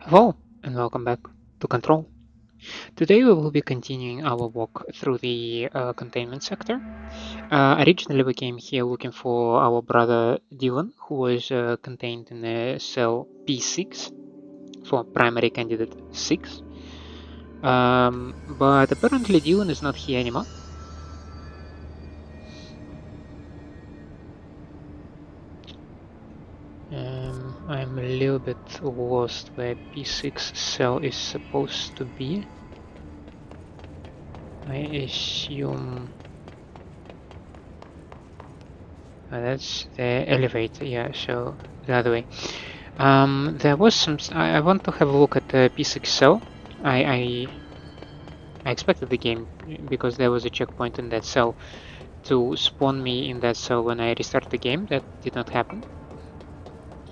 Hello, and welcome back to Control. Today we will be continuing our walk through the containment sector. Originally we came here looking for our brother Dylan, who was contained in the cell P6 for primary candidate 6. But apparently Dylan is not here anymore. I'm a little bit lost where P6 cell is supposed to be. I assume that's the elevator, yeah, so the other way. There was some. I want to have a look at the P6 cell. I expected the game because there was a checkpoint in that cell to spawn me in that cell when I restart the game. That did not happen.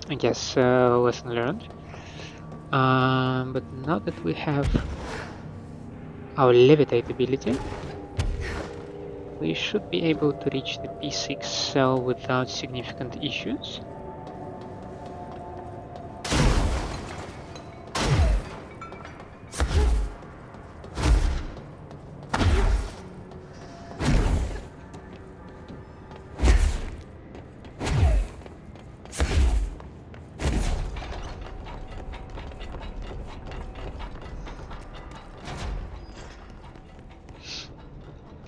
I guess lesson learned. But now that we have our levitate ability, we should be able to reach the P6 cell without significant issues.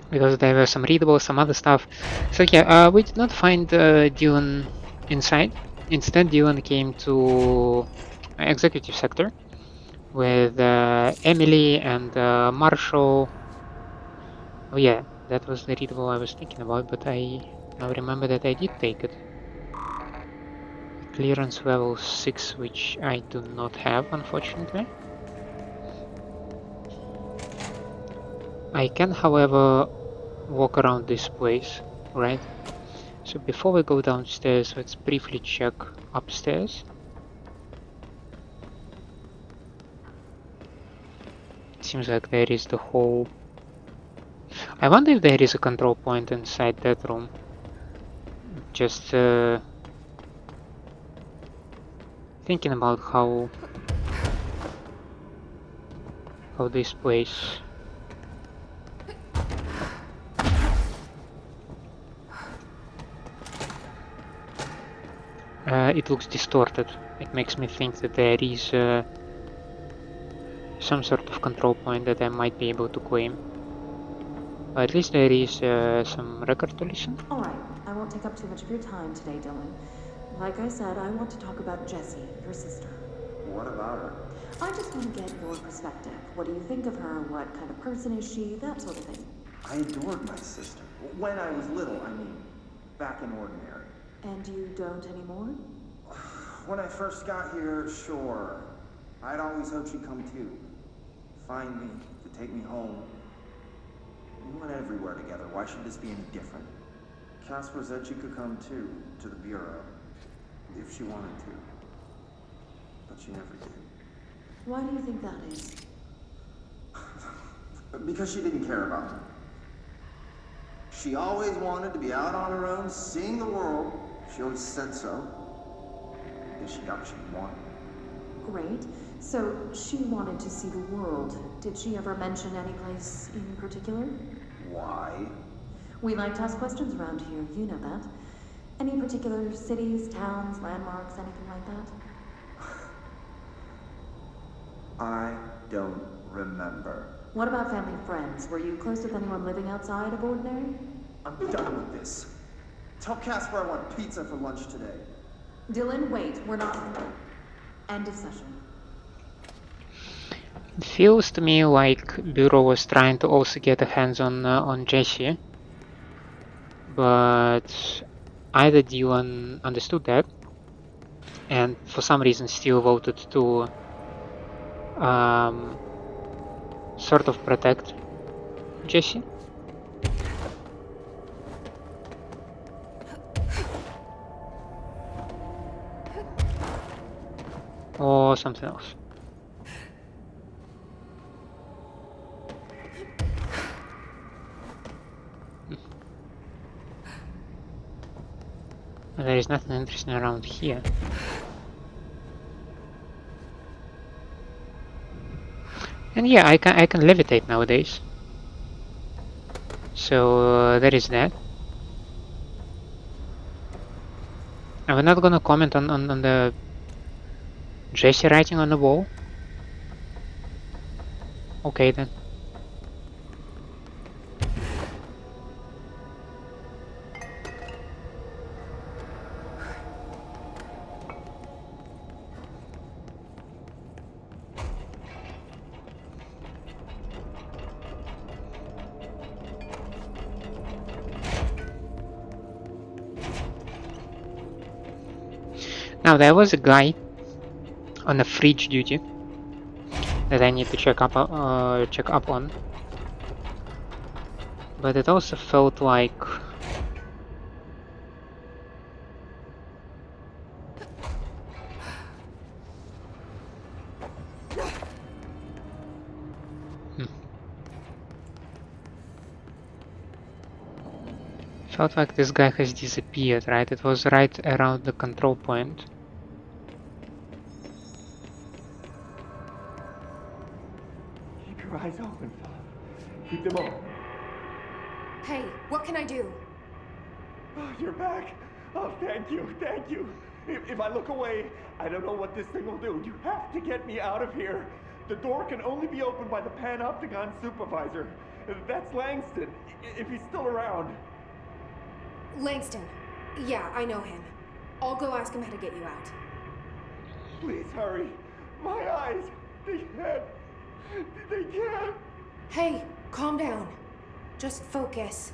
Because there were some readables, some other stuff. So yeah, we did not find Dylan inside. Instead, Dylan came to executive sector with Emily and Marshall. Oh yeah, that was the readable I was thinking about, but I now remember that I did take it. Clearance level 6, which I do not have, unfortunately. I can, however, walk around this place, right? So before we go downstairs, let's briefly check upstairs. It seems like there is the whole... I wonder if there is a control point inside that room. Just thinking about how this place... it looks distorted. It makes me think that there is some sort of control point that I might be able to claim. Or at least there is some record to listen. Alright, I won't take up too much of your time today, Dylan. Like I said, I want to talk about Jessie, your sister. What about her? I just want to get your perspective. What do you think of her? What kind of person is she? That sort of thing. I adored my sister. When I was little, I mean. Back in ordinary. And you don't anymore? When I first got here, sure. I'd always hoped she'd come too. Find me, to take me home. We went everywhere together. Why should this be any different? Casper said she could come too, to the Bureau. If she wanted to. But she never did. Why do you think that is? Because she didn't care about me. She always wanted to be out on her own, seeing the world. She always said so. I guess she got what she wanted. Great. So, she wanted to see the world. Did she ever mention any place in particular? Why? We like to ask questions around here, you know that. Any particular cities, towns, landmarks, anything like that? I don't remember. What about family and friends? Were you close with anyone living outside of Ordinary? I'm done with this. Tell Casper I want pizza for lunch today. Dylan, wait, we're not... End of session. It feels to me like Bureau was trying to also get a hands on Jessie, but either Dylan understood that and for some reason still voted to sort of protect Jessie. Or something else. There is nothing interesting around here. And yeah, I can levitate nowadays. So there is that. I'm not gonna comment on the Jesse writing on the wall. Okay then. Now there was a guy on a fridge duty that I need to check up on, but it also felt like felt like this guy has disappeared, right? It was right around the control point. Keep your eyes open, Phillip. Keep them open. Hey, what can I do? Oh, you're back. Oh, thank you, thank you. If I look away, I don't know what this thing will do. You have to get me out of here. The door can only be opened by the Panopticon supervisor. That's Langston, if he's still around. Langston. Yeah, I know him. I'll go ask him how to get you out. Please hurry. My eyes, they can't. Hey, calm down. Just focus.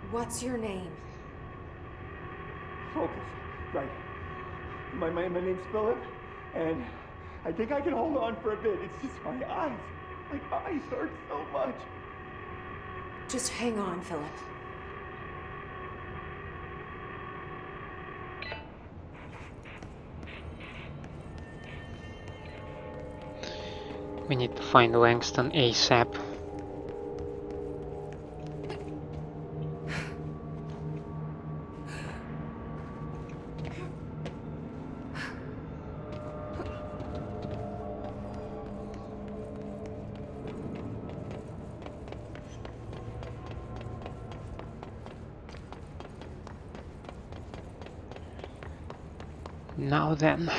What's your name? Focus, right. My name's Phillip, and I think I can hold on for a bit. It's just my eyes. My eyes hurt so much. Just hang on, Phillip. We need to find Langston ASAP. Now then.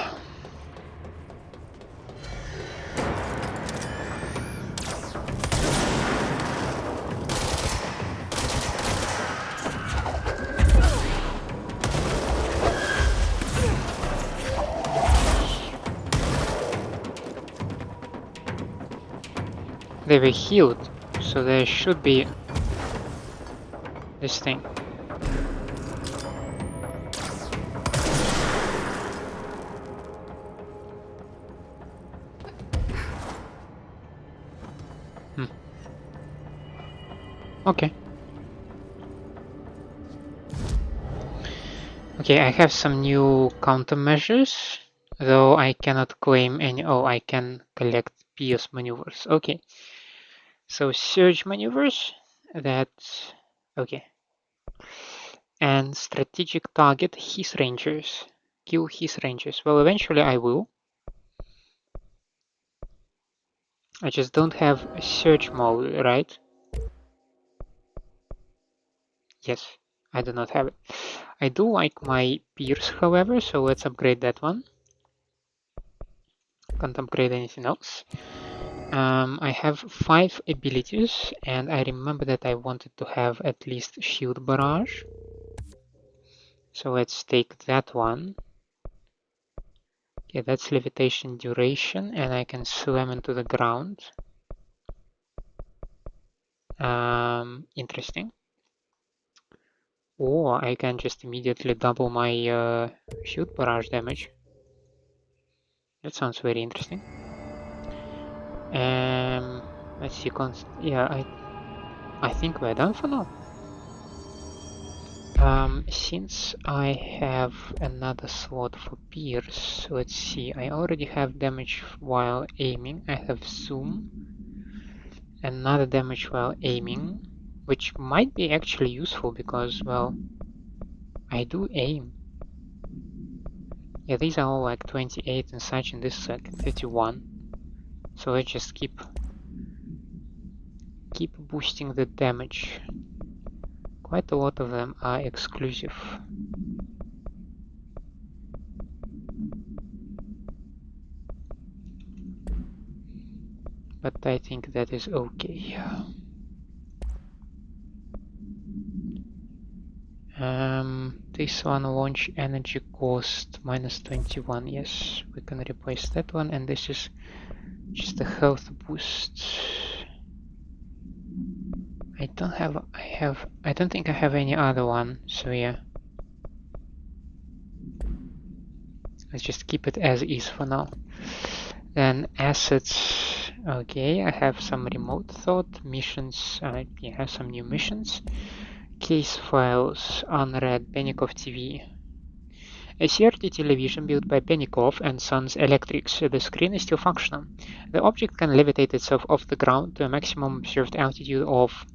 They were healed, so there should be this thing. Okay. Okay, I have some new countermeasures, though I cannot claim any. Oh, I can collect PS maneuvers. Okay. So surge maneuvers, that's okay. And strategic target his rangers. Kill his rangers. Well, eventually I will. I just don't have a search mode, right? Yes, I do not have it. I do like my Pierce, however, so let's upgrade that one. Can't upgrade anything else. I have 5 abilities, and I remember that I wanted to have at least shield barrage. So let's take that one. Okay, that's levitation duration, and I can slam into the ground. Interesting. Or I can just immediately double my shield barrage damage. That sounds very interesting. Let's see. Yeah, I think we're done for now. Since I have another slot for Pierce, let's see. I already have damage while aiming. I have Zoom. Another damage while aiming, which might be actually useful because, well, I do aim. Yeah, these are all like 28 and such, and this is like 31. So let's just keep boosting the damage. Quite a lot of them are exclusive. But I think that is okay. This one, launch energy cost -21. Yes, we can replace that one, and this is just a health boost. I don't think I have any other one, so yeah. Let's just keep it as is for now. Then assets, okay, I have some remote thought, missions, yeah, some new missions. Case files, unread, Benicoff TV. A CRT television built by Benicoff and Sons Electrics. The screen is still functional. The object can levitate itself off the ground to a maximum observed altitude of.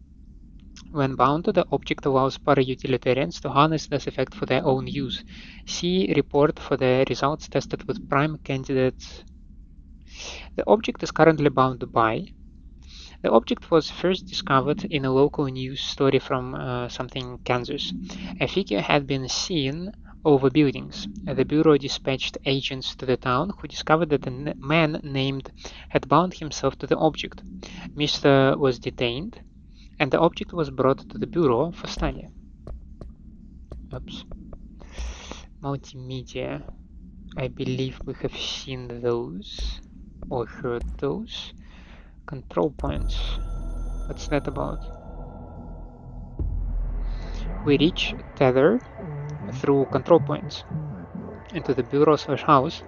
When bound, the object allows para-utilitarians to harness this effect for their own use. See report for the results tested with prime candidates. The object is currently bound by. The object was first discovered in a local news story from something Kansas. A figure had been seen over buildings. The bureau dispatched agents to the town who discovered that a man named had bound himself to the object. Mr. was detained, and the object was brought to the bureau for study. Oops. Multimedia. I believe we have seen those or heard those. Control points. What's that about? We reach tether through control points into the bureau/house.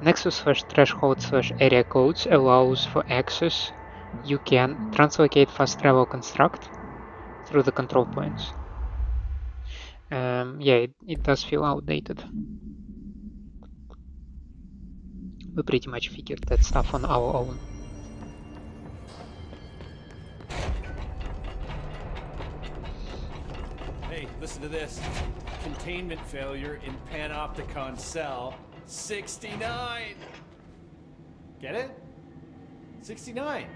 Nexus/threshold/area codes allows for access. You can translocate fast travel construct through the control points. Yeah, it does feel outdated. We pretty much figured that stuff on our own. Hey, listen to this. Containment failure in Panopticon cell 69. Get it? 69.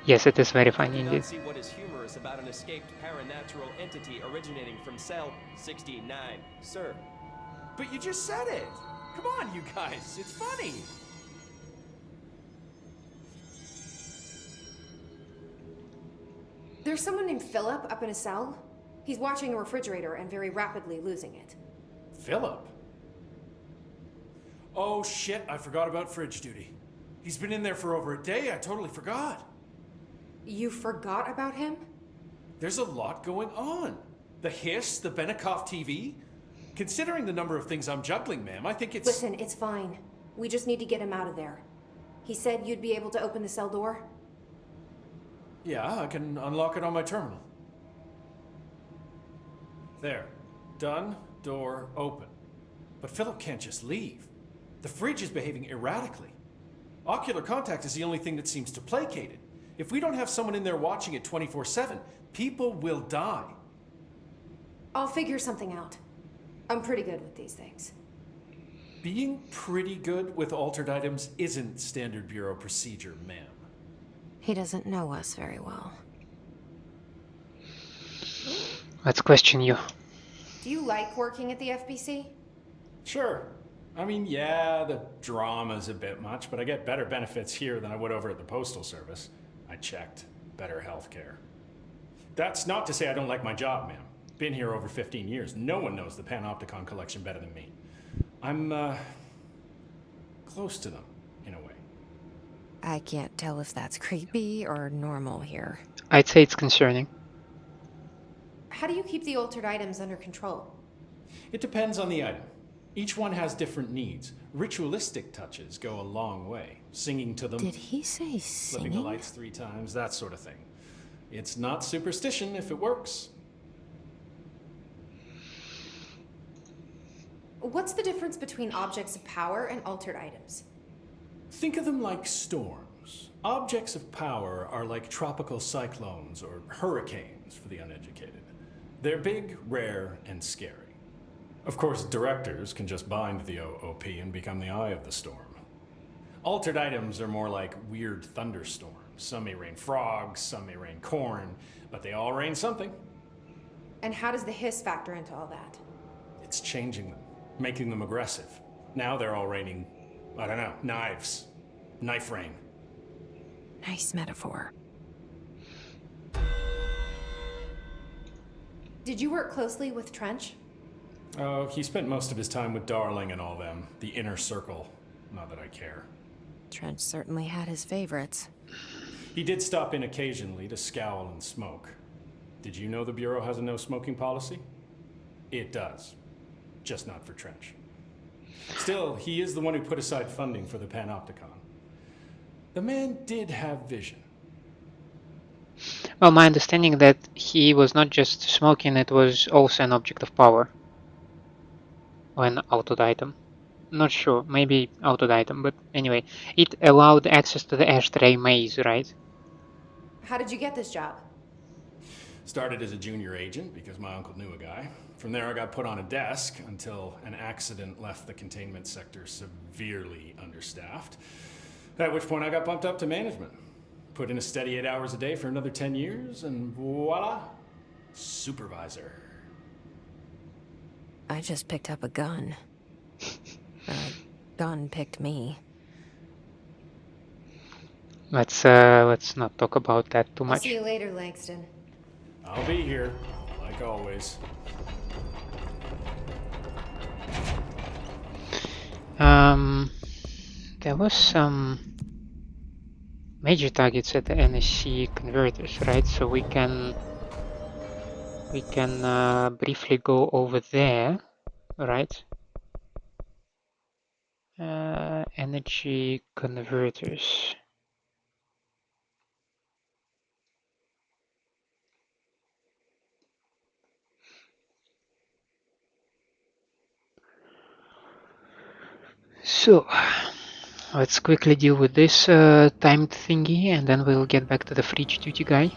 Yes, it is very funny I indeed. cannot see what is humorous about an escaped paranatural entity originating from cell 69, sir. But you just said it. Come on, you guys. It's funny. There's someone named Phillip up in a cell. He's watching a refrigerator and very rapidly losing it. Phillip? Oh shit, I forgot about fridge duty. He's been in there for over a day. I totally forgot. You forgot about him? There's a lot going on. The hiss, the Benicoff TV. Considering the number of things I'm juggling, ma'am, I think it's... Listen, it's fine. We just need to get him out of there. He said you'd be able to open the cell door? Yeah, I can unlock it on my terminal. There. Done. Door open. But Phillip can't just leave. The fridge is behaving erratically. Ocular contact is the only thing that seems to placate it. If we don't have someone in there watching it 24/7, people will die. I'll figure something out. I'm pretty good with these things. Being pretty good with altered items isn't standard bureau procedure, ma'am. He doesn't know us very well. Let's question you. Do you like working at the FBC? Sure. I mean, yeah, the drama's a bit much, but I get better benefits here than I would over at the Postal Service. I checked. Better healthcare. That's not to say I don't like my job, ma'am. Been here over 15 years. No one knows the Panopticon collection better than me. I'm, close to them, in a way. I can't tell if that's creepy or normal here. I'd say it's concerning. How do you keep the altered items under control? It depends on the item. Each one has different needs. Ritualistic touches go a long way. Singing to them. Did he say Flipping the singing? lights 3 times, that sort of thing. It's not superstition if it works. What's the difference between objects of power and altered items? Think of them like storms. Objects of power are like tropical cyclones or hurricanes for the uneducated. They're big, rare, and scary. Of course, directors can just bind the OOP and become the eye of the storm. Altered items are more like weird thunderstorms. Some may rain frogs, some may rain corn, but they all rain something. And how does the hiss factor into all that? It's changing them, making them aggressive. Now they're all raining, I don't know, knives. Knife rain. Nice metaphor. Did you work closely with Trench? Oh, he spent most of his time with Darling and all them. The inner circle. Not that I care. Trench certainly had his favorites. He did stop in occasionally to scowl and smoke. Did you know the Bureau has a no smoking policy? It does. Just not for Trench. Still, he is the one who put aside funding for the Panopticon. The man did have vision. Well, my understanding that he was not just smoking, it was also an object of power. Or an altered item. Not sure, maybe altered item, but anyway. It allowed access to the ashtray maze, right? How did you get this job? Started as a junior agent because my uncle knew a guy. From there I got put on a desk until an accident left the containment sector severely understaffed. At which point I got bumped up to management. Put in a steady 8 hours a day for another 10 years and voila, supervisor. I just picked up a gun. A gun picked me. Let's not talk about that too I'll much. see you later, Langston. I'll be here, like always. There was some major targets at the NSC converters, right? So we can briefly go over there, right? Energy converters. So let's quickly deal with this timed thingy, and then we'll get back to the fridge duty guy.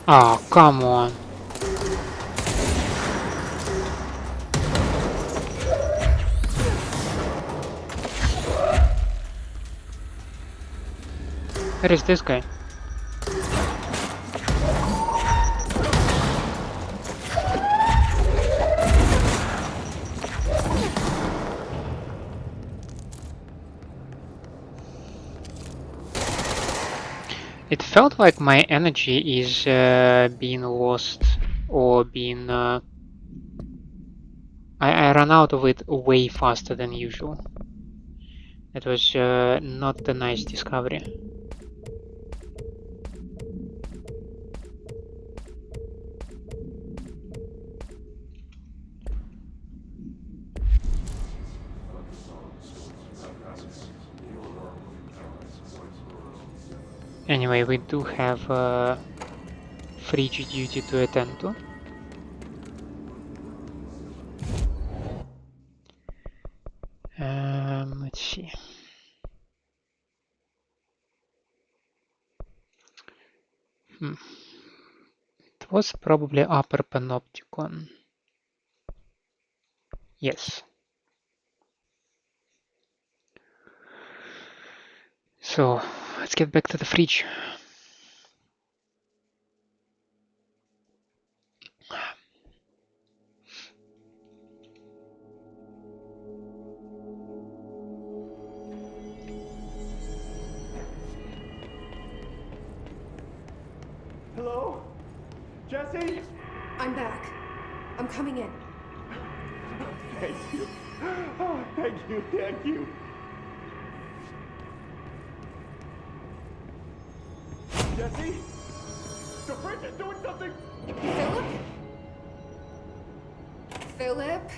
Oh, come on. Where is this guy? It felt like my energy is being lost or being... I ran out of it way faster than usual. It was not a nice discovery. Anyway, we do have fridge duty to attend to. Let's see. It was probably upper Panopticon. Yes. So, let's get back to the fridge. Hello? Jesse? I'm back. I'm coming in. Thank you. Oh, thank you, thank you. Jesse? The fridge is doing something! Phillip? Phillip?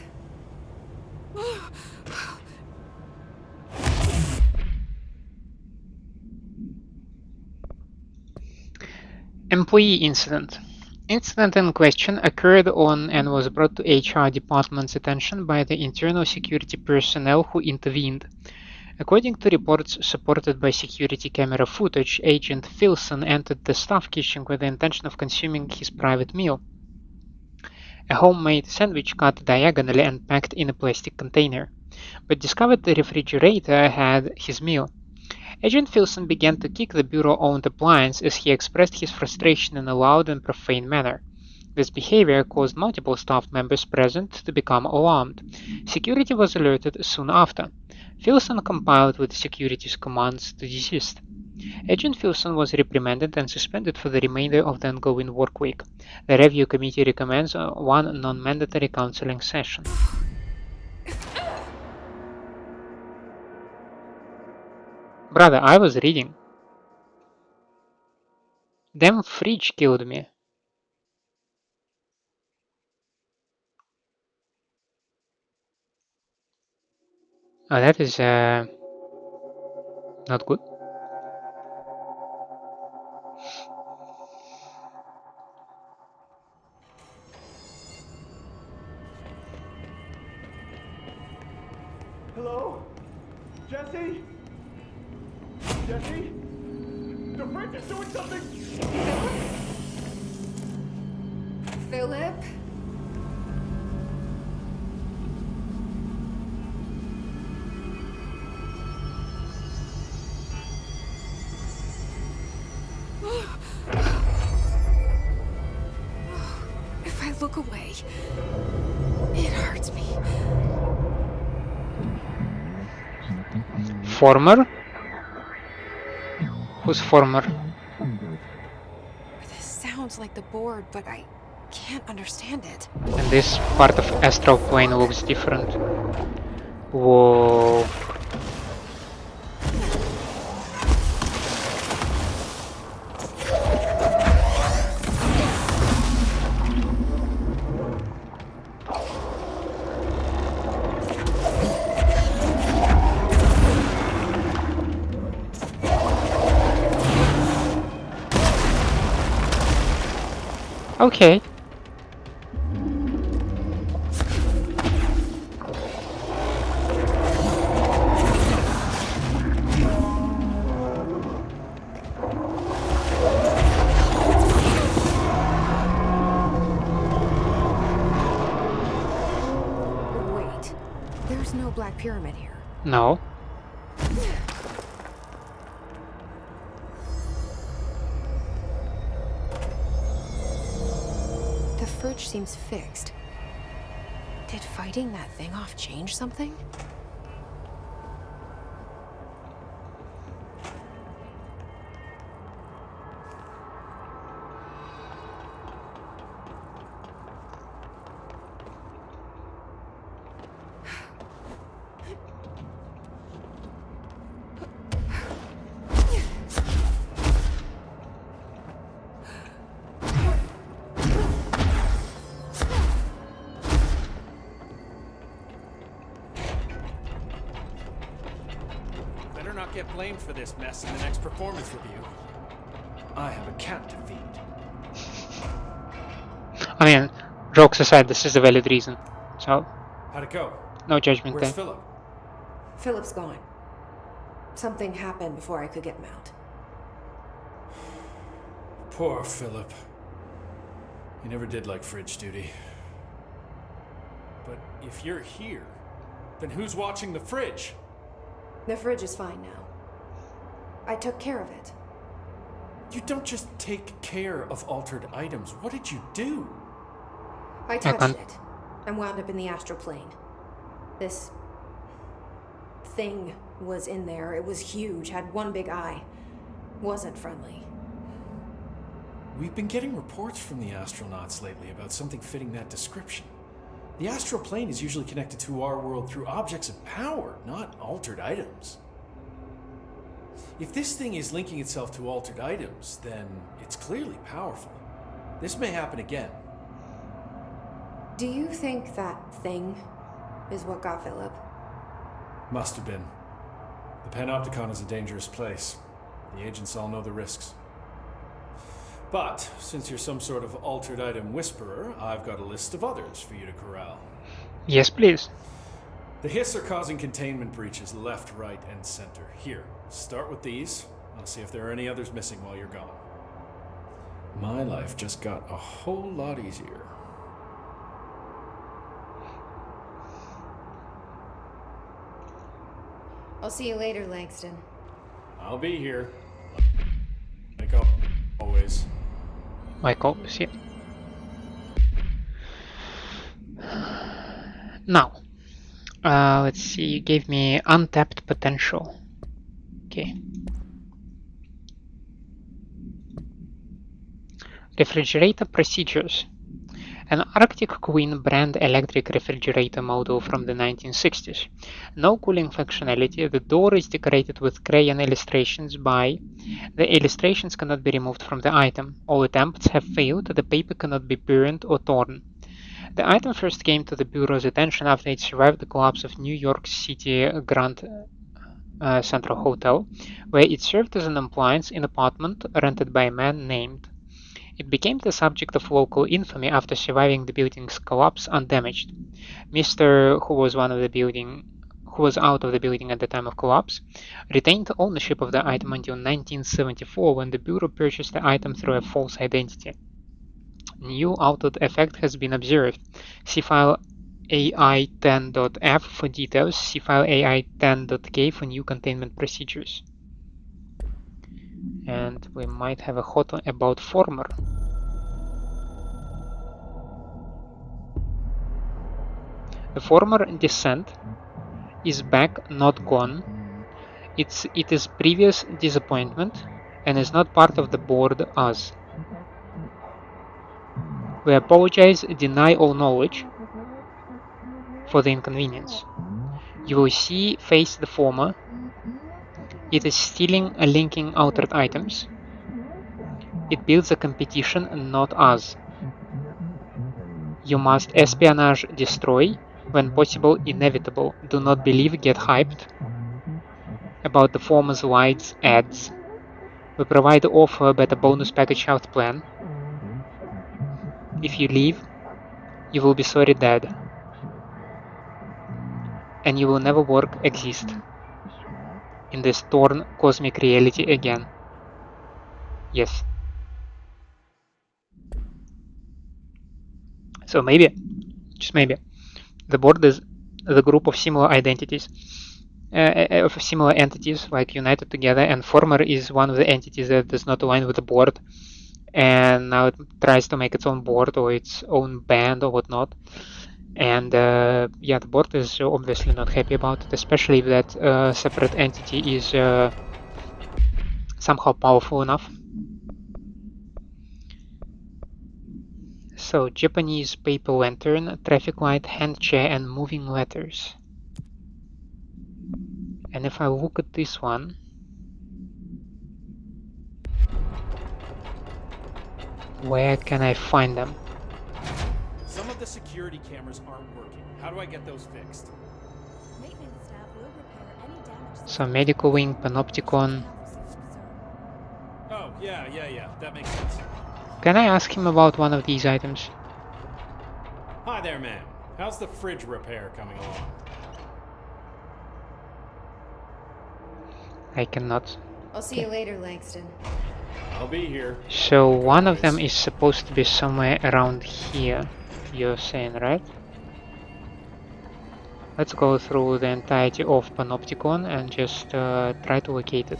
Employee incident. Incident in question occurred on and was brought to HR department's attention by the internal security personnel who intervened. According to reports supported by security camera footage, Agent Phillip entered the staff kitchen with the intention of consuming his private meal. A homemade sandwich cut diagonally and packed in a plastic container, but discovered the refrigerator had his meal. Agent Phillip began to kick the bureau-owned appliance as he expressed his frustration in a loud and profane manner. This behavior caused multiple staff members present to become alarmed. Security was alerted soon after. Phillip complied with security's commands to desist. Agent Phillip was reprimanded and suspended for the remainder of the ongoing work week. The review committee recommends one non-mandatory counseling session. Brother, I was reading. Damn fridge killed me. Oh, that is not good. Hello? Jesse? Jesse? The fridge is doing something! Phillip? If I look away, it hurts me. Former? Who's former? This sounds like the board, but I can't understand it. And this part of astral plane looks different. Whoa. Okay. Wait, there's no black pyramid here. No. The fridge seems fixed. Did fighting that thing off change something? get blamed for this mess in the next performance review. I have a cat to feed. I mean, jokes aside, this is a valid reason. So, How'd it go? no judgment Where's there. Phillip? Philip's gone. Something happened before I could get him out. Poor Phillip. He never did like fridge duty. But if you're here, then who's watching the fridge? The fridge is fine now. I took care of it. You don't just take care of altered items. What did you do? I touched it and wound up in the astral plane. This thing was in there. It was huge, had one big eye. Wasn't friendly. We've been getting reports from the astronauts lately about something fitting that description. The astral plane is usually connected to our world through objects of power, not altered items. If this thing is linking itself to altered items, then it's clearly powerful. This may happen again. Do you think that thing is what got Phillip? Must have been. The Panopticon is a dangerous place. The agents all know the risks. But, since you're some sort of altered item whisperer, I've got a list of others for you to corral. Yes, please. The Hiss are causing containment breaches left, right, and center. Here, start with these. I'll see if there are any others missing while you're gone. My life just got a whole lot easier. I'll see you later, Langston. I'll be here. Like always. Like always, yeah. Now, let's see, you gave me untapped potential. Okay. Refrigerator procedures. An Arctic Queen brand electric refrigerator model from the 1960s. No cooling functionality. The door is decorated with crayon illustrations by. The illustrations cannot be removed from the item. All attempts have failed. The paper cannot be burned or torn. The item first came to the Bureau's attention after it survived the collapse of New York City Grand Central Hotel, where it served as an appliance in an apartment rented by a man named. It became the subject of local infamy after surviving the building's collapse undamaged. Mr. who was out of the building at the time of collapse, retained ownership of the item until 1974 when the Bureau purchased the item through a false identity. New altered effect has been observed. See file AI10.f for details. See file AI10.k for new containment procedures. And we might have a hot one about former. The former descent is back, not gone. It is previous disappointment and is not part of the board as. We apologize, deny all knowledge for the inconvenience. You will see face the former. It is stealing and linking altered items. It builds a competition, not us. You must espionage, destroy, when possible, inevitable. Do not believe, get hyped about the former's lights, ads. We provide offer better bonus package health plan. If you leave, you will be sorry dead. And you will never exist in this torn cosmic reality again. Yes. So maybe, just maybe, the board is the group of similar identities, of similar entities like united together, and former is one of the entities that does not align with the board, and now it tries to make its own board or its own band or whatnot. And yeah, the board is obviously not happy about it, especially if that separate entity is somehow powerful enough. So, Japanese paper lantern, traffic light, hand chair, and moving letters. And if I look at this one, where can I find them? Some of the security cameras aren't working. How do I get those fixed? Maintenance staff will repair any damaged So medical wing, Panopticon. Oh, yeah. That makes sense. Can I ask him about one of these items? Hi there, ma'am. How's the fridge repair coming along? I cannot. I'll see you later, Langston. I'll be here. So Like one of them always. is supposed to be somewhere around here, you're saying, right? Let's go through the entirety of Panopticon and just try to locate it.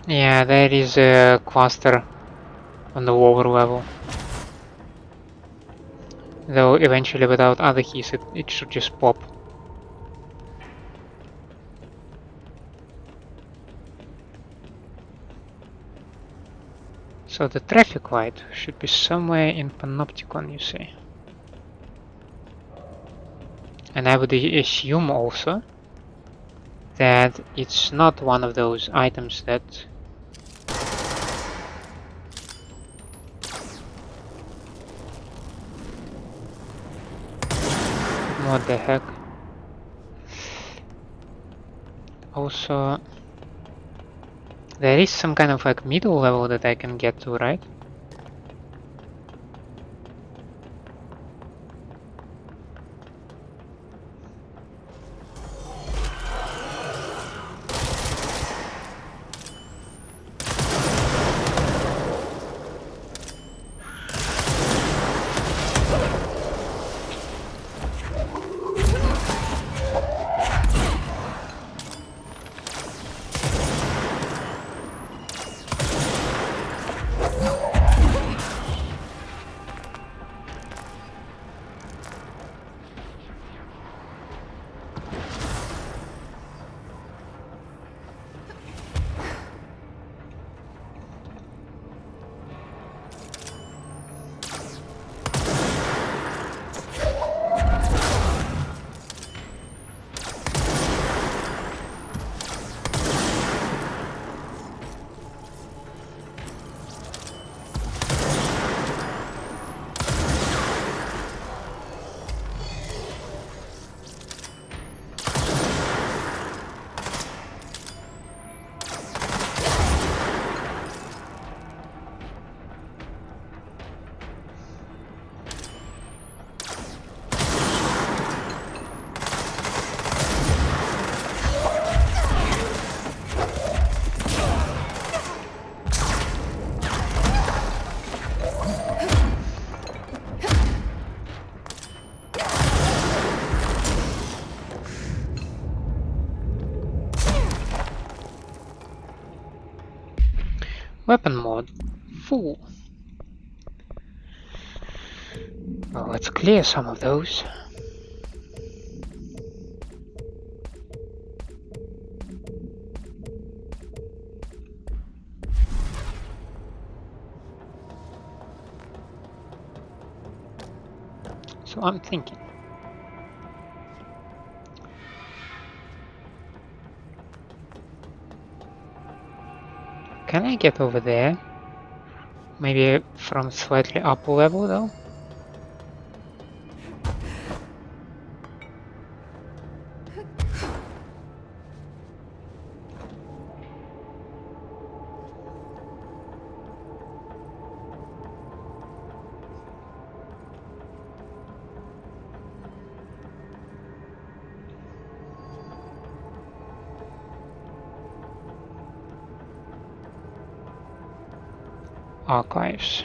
Yeah, there is a cluster on the lower level. Though eventually without other keys it should just pop. So the traffic light should be somewhere in Panopticon, you say. And I would assume also that it's not one of those items that what the heck. Also, there is some kind of like middle level that I can get to, right? Weapon mode full. Well, let's clear some of those. So I'm thinking. Can I get over there? Maybe from slightly up level though? Archives.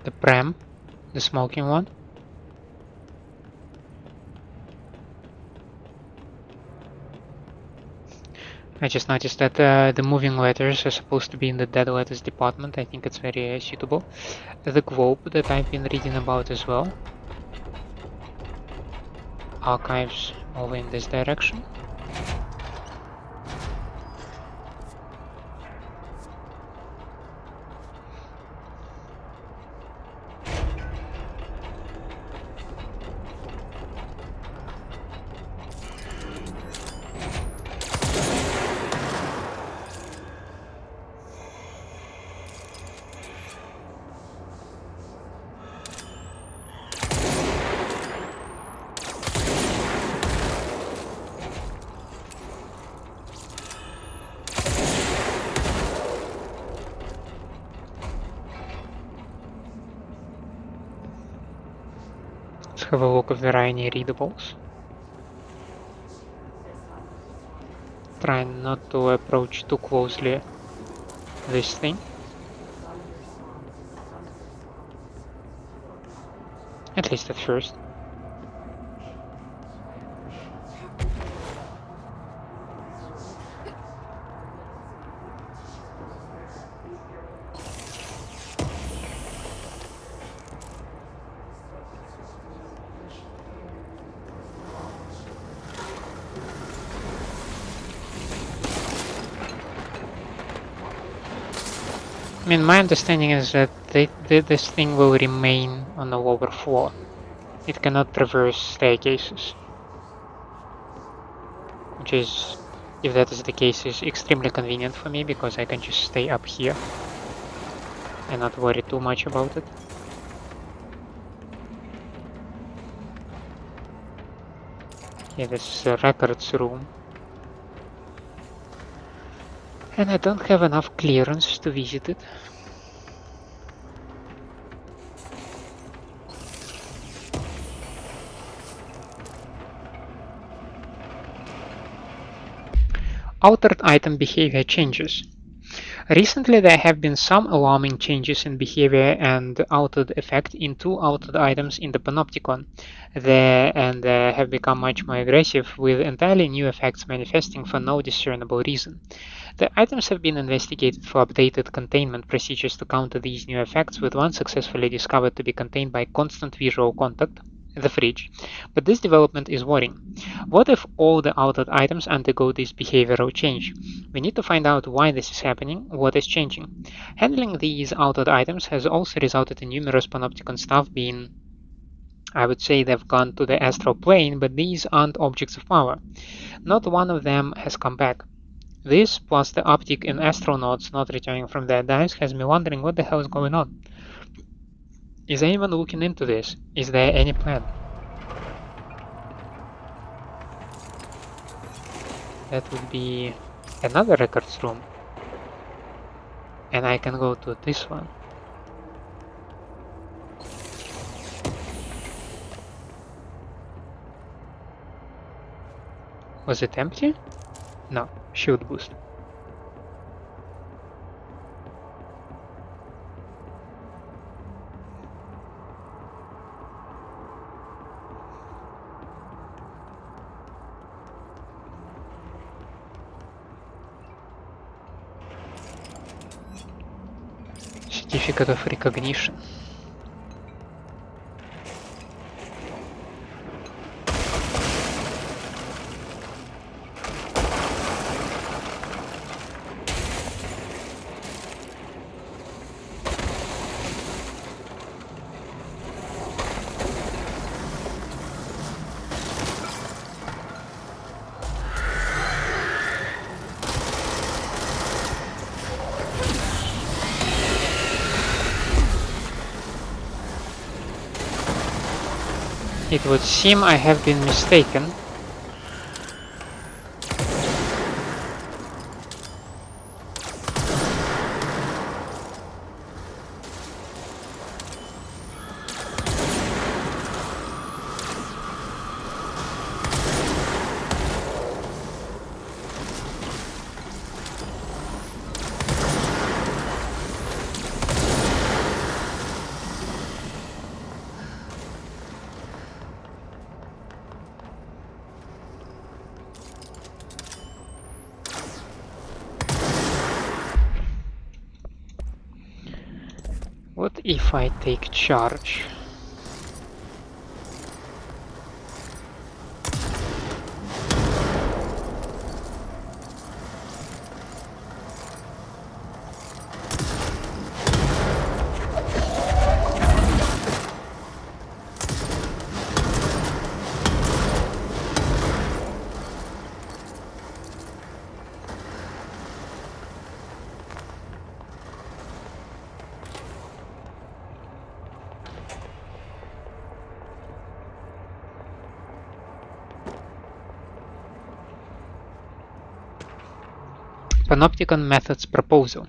The pram, the smoking one. I just noticed that the moving letters are supposed to be in the dead letters department. I think it's very suitable. The globe that I've been reading about as well. Archives over in this direction. Let's have a look if there are any readables. Try not to approach too closely this thing. At least at first. I mean, my understanding is that this thing will remain on the lower floor. It cannot traverse staircases. Which is, if that is the case, is extremely convenient for me because I can just stay up here and not worry too much about it. Yeah, this is a records room. And I don't have enough clearance to visit it. Altered item behavior changes. Recently there have been some alarming changes in behavior and altered effect in two altered items in the Panopticon. They have become much more aggressive, with entirely new effects manifesting for no discernible reason. The items have been investigated for updated containment procedures to counter these new effects, with one successfully discovered to be contained by constant visual contact, the fridge. But this development is worrying. What if all the altered items undergo this behavioral change? We need to find out why this is happening, what is changing. Handling these altered items has also resulted in numerous Panopticon staff being, I would say they've gone to the astral plane, but these aren't objects of power. Not one of them has come back. This, plus the uptick in astronauts not returning from their dives, has me wondering what the hell is going on. Is anyone looking into this? Is there any plan? That would be another records room. And I can go to this one. Was it empty? No, shield boost. Certificate of recognition. It would seem I have been mistaken. What if I take charge? Panopticon Methods Proposal.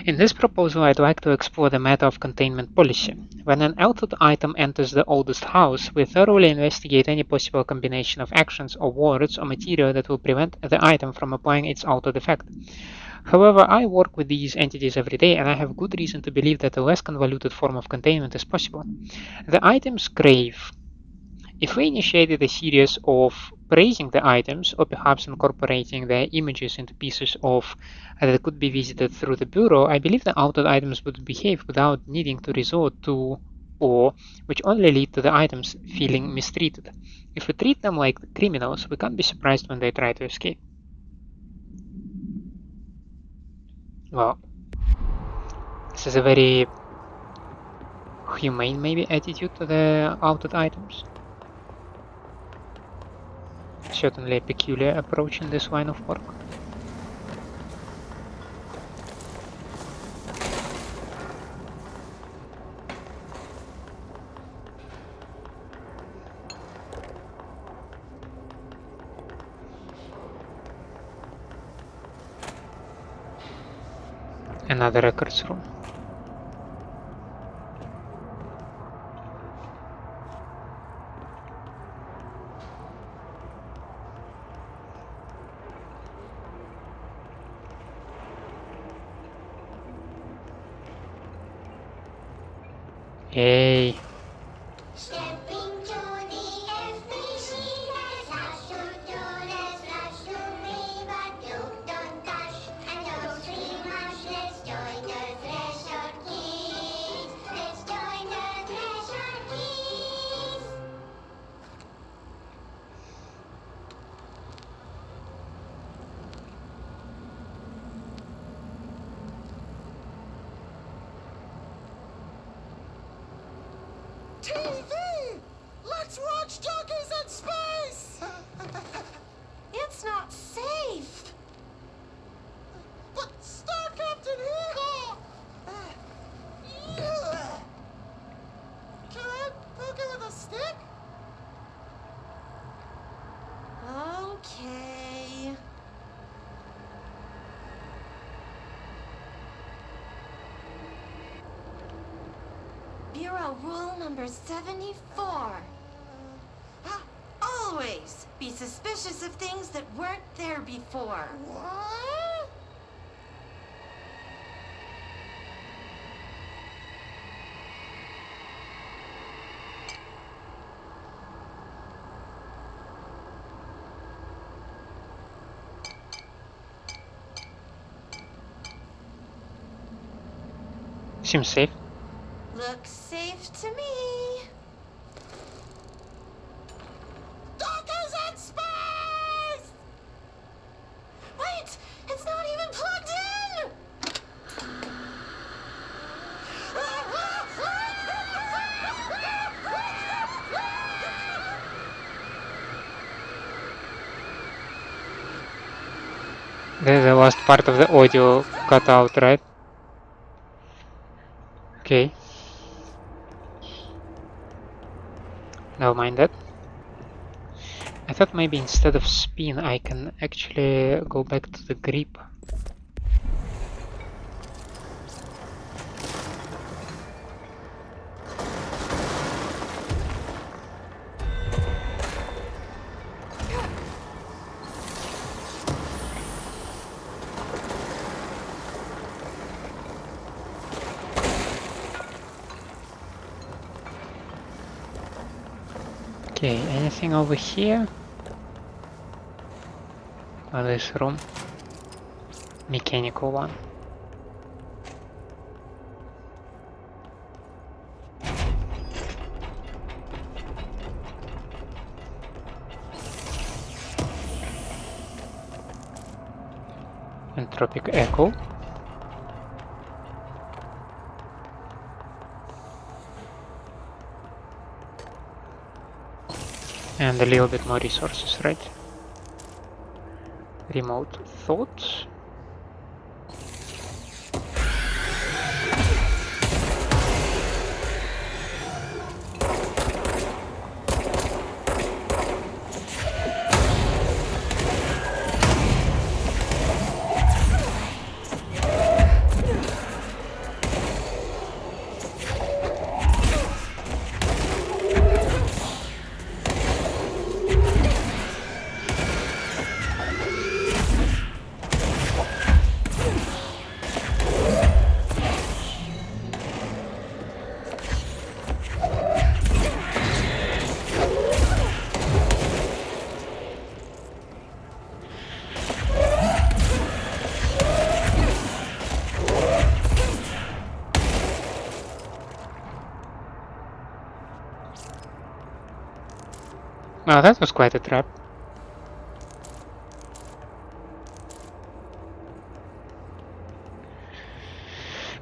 In this proposal, I'd like to explore the matter of containment policy. When an altered item enters the oldest house, we thoroughly investigate any possible combination of actions or words or material that will prevent the item from applying its altered effect. However, I work with these entities every day, and I have good reason to believe that a less convoluted form of containment is possible. The item's grave. If we initiated a series of praising the items, or perhaps incorporating their images into pieces of that could be visited through the bureau, I believe the altered items would behave without needing to resort to or which only lead to the items feeling mistreated. If we treat them like criminals, we can't be surprised when they try to escape. Well, this is a very humane maybe attitude to the altered items. Certainly a peculiar approach in this line of work. Another records room. Hey. TV! Let's watch Junkies in Space! It's not safe! But Star Captain Eagle! Can I poke it with a stick? Okay. Bureau rule number 74. Always be suspicious of things that weren't there before. What? Seems safe. Looks safe to me. Dockers in space! Wait! It's not even plugged in! There's the last part of the audio cut out, right? Okay. Never mind that. I thought maybe instead of spin I can actually go back to the grip. Okay, anything over here? Oh, this room. Mechanical one. Entropic Echo. And a little bit more resources, right? Remote Thought. Well, that was quite a trap.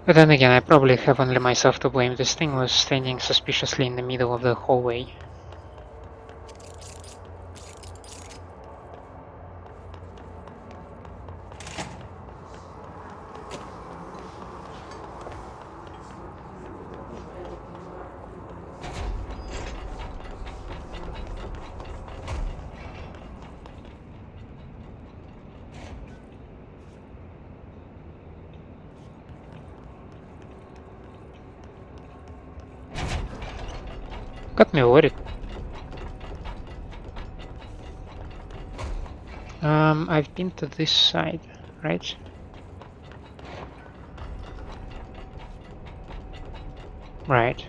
But then again, I probably have only myself to blame. This thing was standing suspiciously in the middle of the hallway. Got me worried. I've been to this side, right? Right.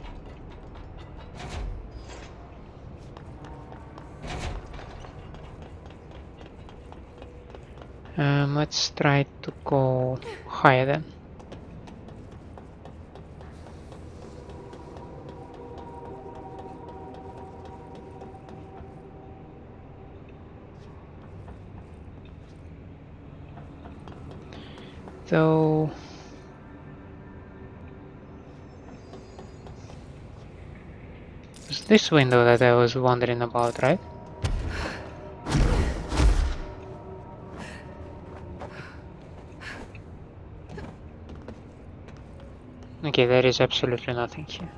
Let's try to go higher then. So it's this window that I was wondering about, right? Okay, there is absolutely nothing here.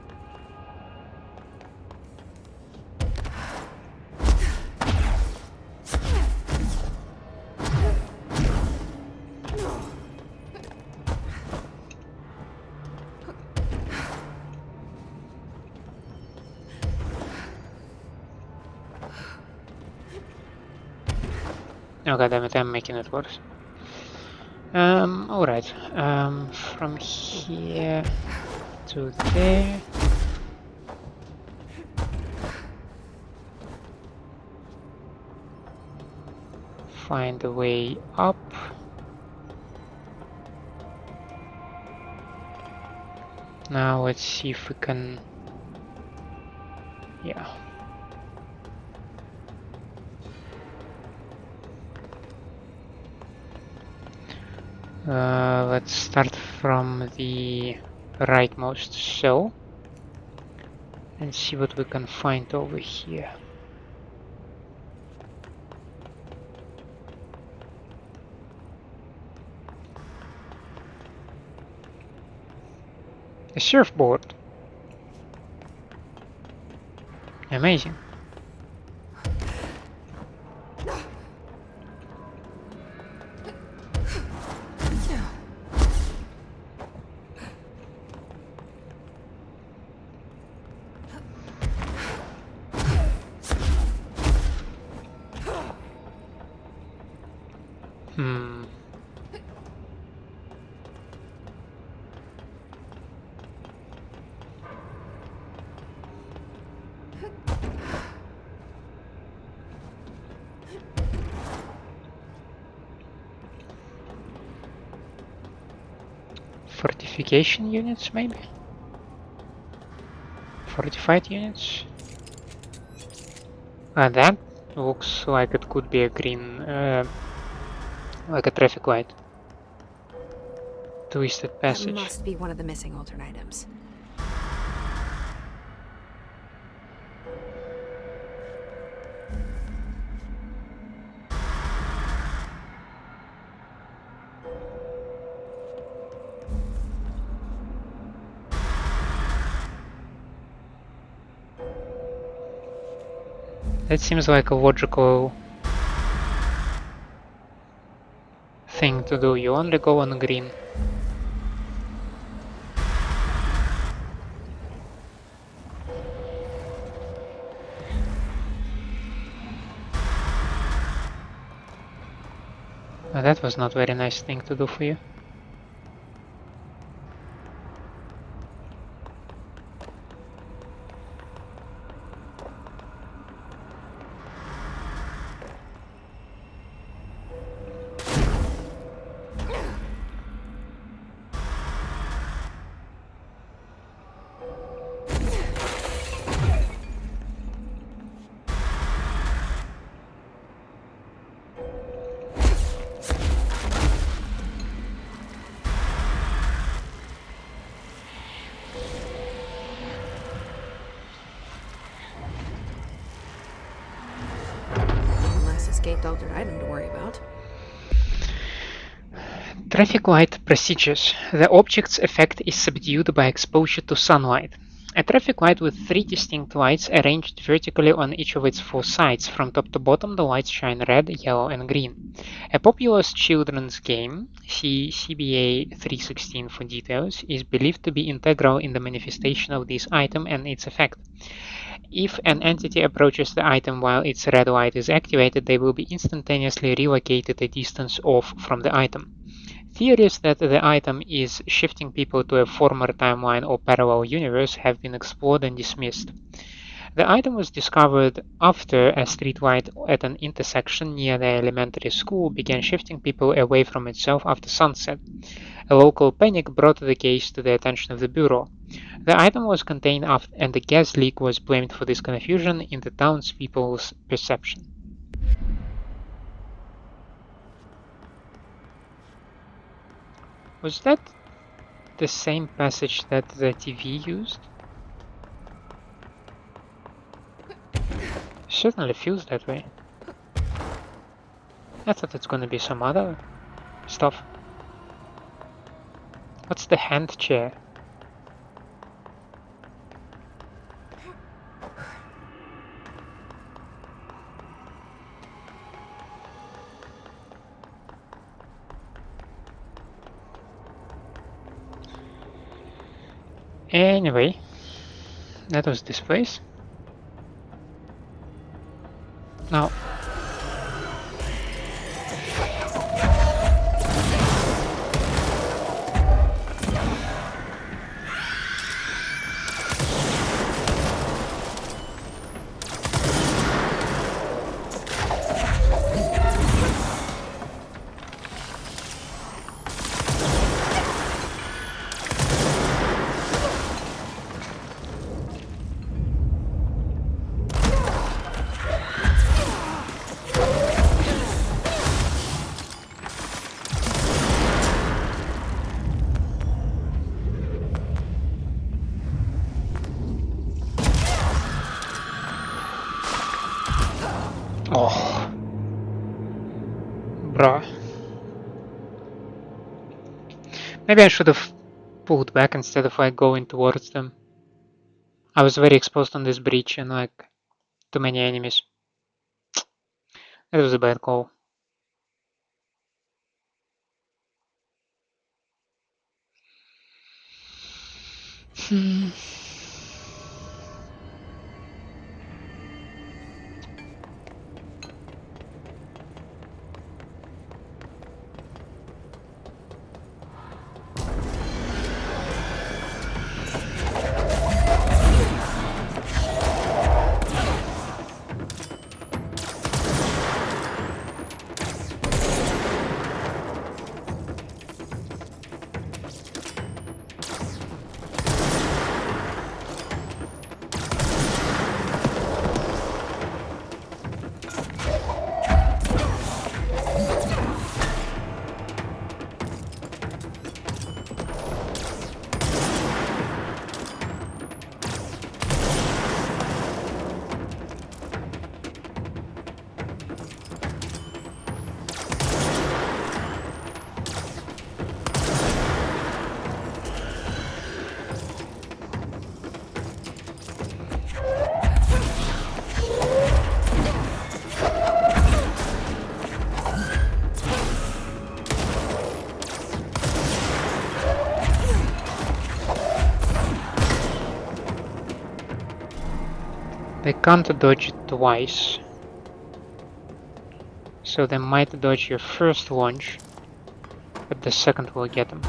Oh goddammit, I'm making it worse. Alright. From here to there. Find a way up. Now let's see if we can... Yeah. Let's start from the rightmost cell and see what we can find over here. A surfboard. Amazing. Fortification units, maybe? Fortified units? That looks like it could be a green, like a traffic light. Twisted That passage. must be one of the missing alternate items. That seems like a logical thing to do. You only go on green. Well, that was not a very nice thing to do for you. Escaped alternate item to worry about. Traffic light procedures. The object's effect is subdued by exposure to sunlight. A traffic light with 3 distinct lights arranged vertically on each of its 4 sides. From top to bottom, the lights shine red, yellow, and green. A popular children's game, see CBA 316 for details, is believed to be integral in the manifestation of this item and its effect. If an entity approaches the item while its red light is activated, they will be instantaneously relocated a distance off from the item. Theories that the item is shifting people to a former timeline or parallel universe have been explored and dismissed. The item was discovered after a streetlight at an intersection near the elementary school began shifting people away from itself after sunset. A local panic brought the case to the attention of the Bureau. The item was contained and the gas leak was blamed for this confusion in the townspeople's perception. Was that the same passage that the TV used? Certainly feels that way. I thought it's gonna be some other stuff. What's the hand chair? Anyway, that was this place. Now, oh, bruh. Maybe I should have pulled back instead of like going towards them. I was very exposed on this breach and like too many enemies. That was a bad call. They can't dodge it twice. So they might dodge your first launch, but the second will get them.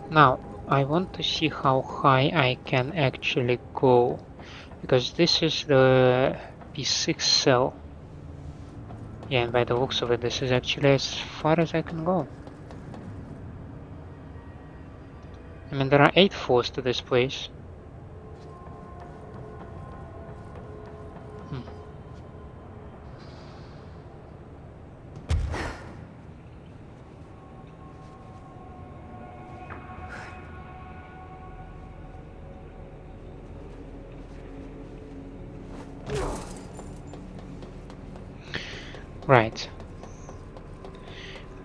Now, I want to see how high I can actually go, because this is the P6 cell. Yeah, and by the looks of it, this is actually as far as I can go. I mean, there are 8 floors to this place. Right.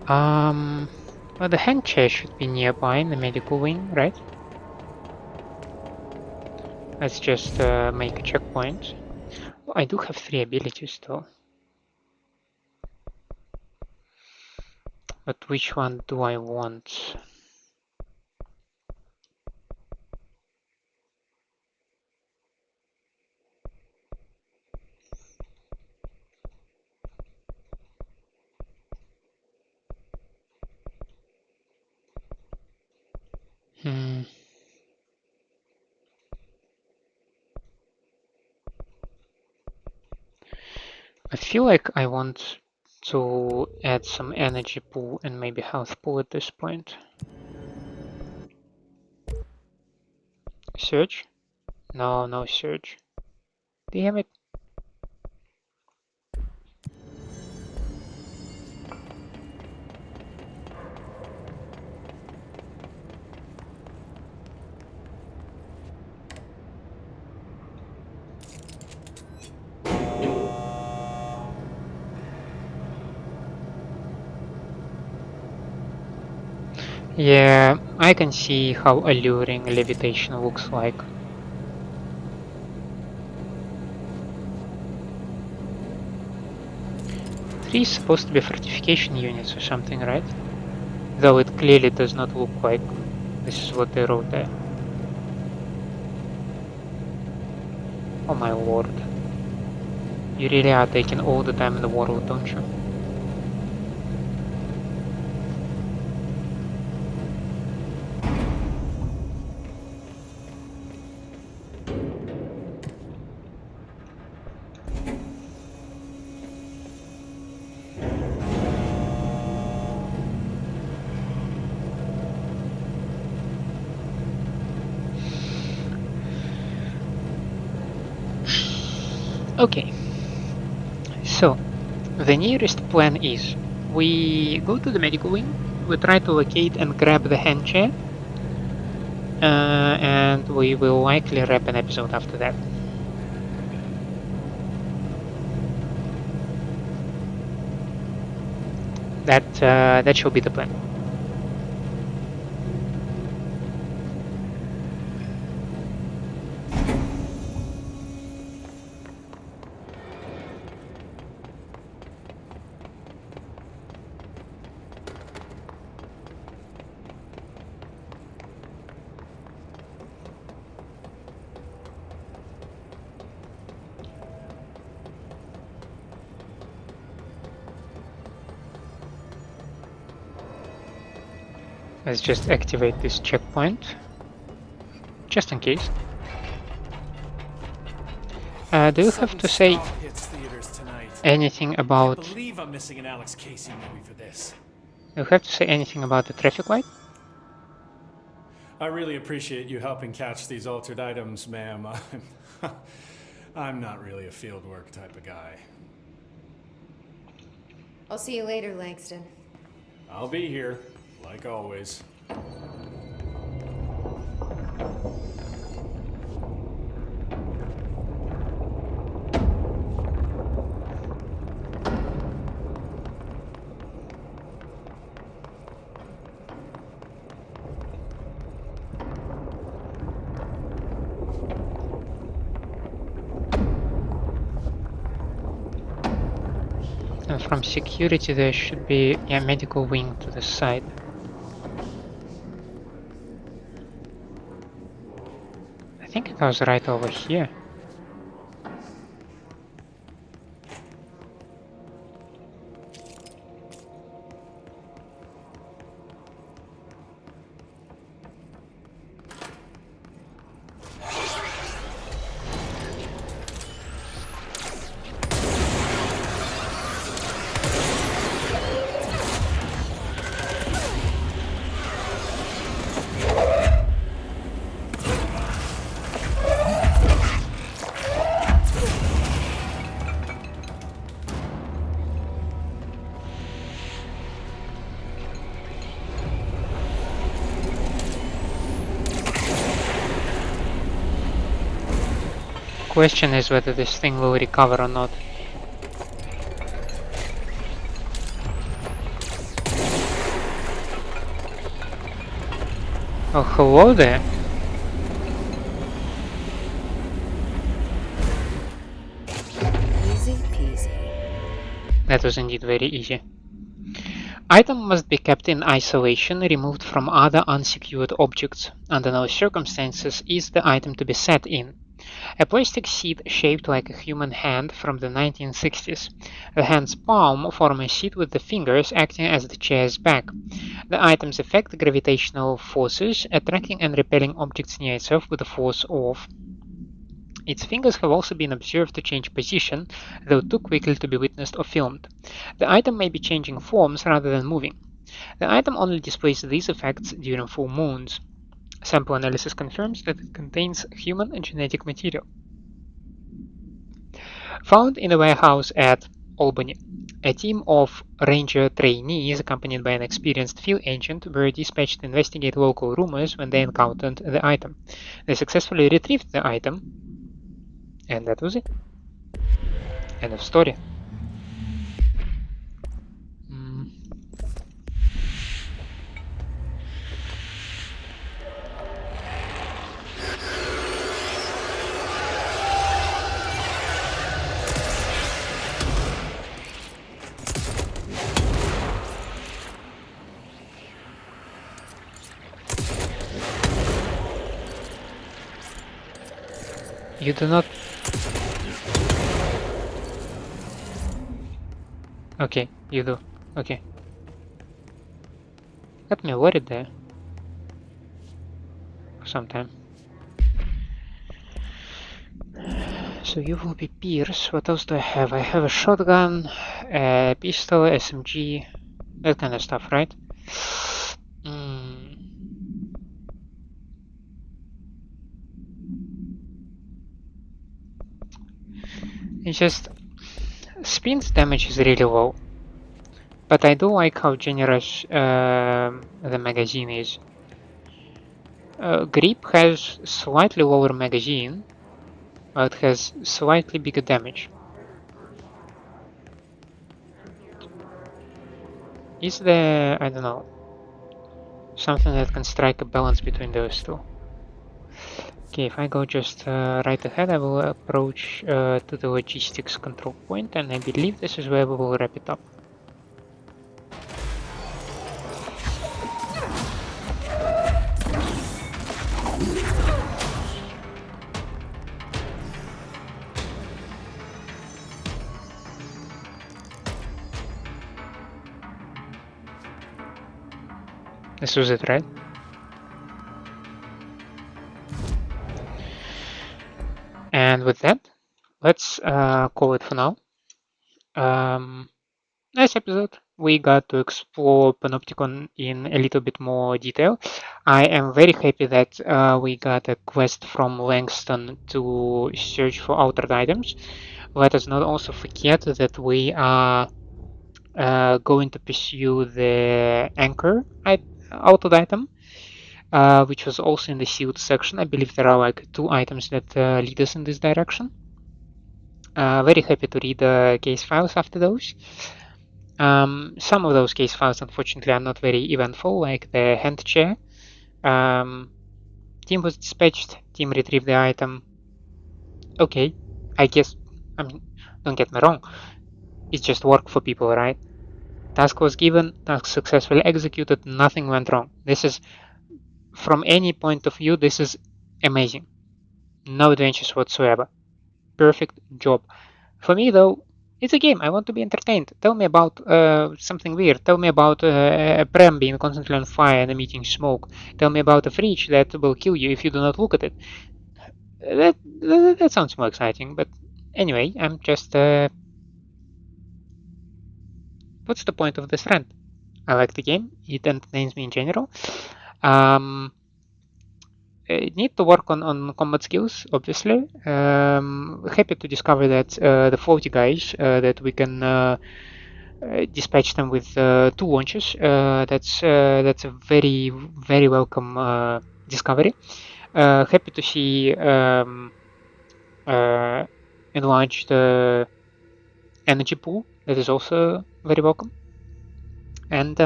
Well, the hand chair should be nearby in the medical wing, right? Let's just make a checkpoint. Well, I do have 3 abilities though. But which one do I want? I feel like I want to add some energy pool and maybe health pool at this point. Surge? No, no surge. Damn it. Yeah, I can see how alluring levitation looks like. 3 is supposed to be fortification units or something, right? Though it clearly does not look like this is what they wrote there. Oh my lord. You really are taking all the time in the world, don't you? Okay, so the nearest plan is we go to the medical wing, we try to locate and grab the hand chair, and we will likely wrap an episode after that. That shall be the plan. Let's just activate this checkpoint, just in case. Do you have to say anything about? I believe I'm missing an Alex Casey movie for this. Do you have to say anything about the traffic light? I really appreciate you helping catch these altered items, ma'am. I'm not really a fieldwork type of guy. I'll see you later, Langston. I'll be here, like always. And from security there should be a medical wing to the side. think it was right over here. Question is whether this thing will recover or not. Oh, hello there. Easy peasy. That was indeed very easy. Item must be kept in isolation, removed from other unsecured objects. Under no circumstances is the item to be set in. A plastic seat shaped like a human hand from the 1960s. The hand's palm forms a seat with the fingers acting as the chair's back. The items affect gravitational forces, attracting and repelling objects near itself with the force of. Its fingers have also been observed to change position, though too quickly to be witnessed or filmed. The item may be changing forms rather than moving. The item only displays these effects during full moons. Sample analysis confirms that it contains human and genetic material. Found in a warehouse at Albany, a team of ranger trainees accompanied by an experienced field agent were dispatched to investigate local rumors when they encountered the item. They successfully retrieved the item, and that was it. End of story. You do not... Okay, you do. Okay. Got me worried there. For some time. So you will be Pierce. What else do I have? I have a shotgun, a pistol, SMG, that kind of stuff, right? It's just Spin's damage is really low, but I do like how generous the magazine is. Grip has slightly lower magazine, but has slightly bigger damage. Is there, I don't know, something that can strike a balance between those two? Okay, if I go just right ahead, I will approach to the logistics control point, and I believe this is where we will wrap it up. This was it, right? And with that, let's call it for now. Nice episode. We got to explore Panopticon in a little bit more detail. I am very happy that we got a quest from Langston to search for altered items. Let us not also forget that we are going to pursue the anchor altered item, which was also in the sealed section. I believe there are like 2 items that lead us in this direction. Very happy to read the case files after those. Some of those case files, unfortunately, are not very eventful, like the hand chair. Team was dispatched, team retrieved the item. Okay, I guess, don't get me wrong, it's just work for people, right? Task was given, task successfully executed, nothing went wrong. This is, from any point of view, this is amazing. No adventures whatsoever. Perfect job. For me, though, it's a game. I want to be entertained. Tell me about something weird. Tell me about a pram being constantly on fire and emitting smoke. Tell me about a fridge that will kill you if you do not look at it. That sounds more exciting. But anyway, I'm just... what's the point of this rant? I like the game. It entertains me in general. Need to work on combat skills, obviously. Happy to discover that the 40 guys that we can dispatch them with 2 launches. That's a very welcome discovery. Happy to see enlarged energy pool. That is also very welcome. And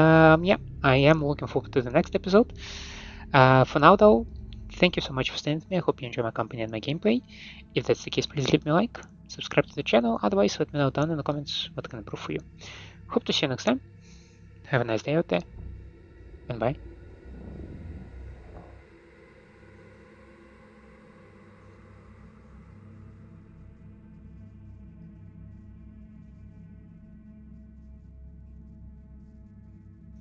yeah, I am looking forward to the next episode. For now, though, thank you so much for staying with me. I hope you enjoy my company and my gameplay. If that's the case, please leave me a like, subscribe to the channel. Otherwise, let me know down in the comments what I can improve for you. Hope to see you next time. Have a nice day out there, and bye.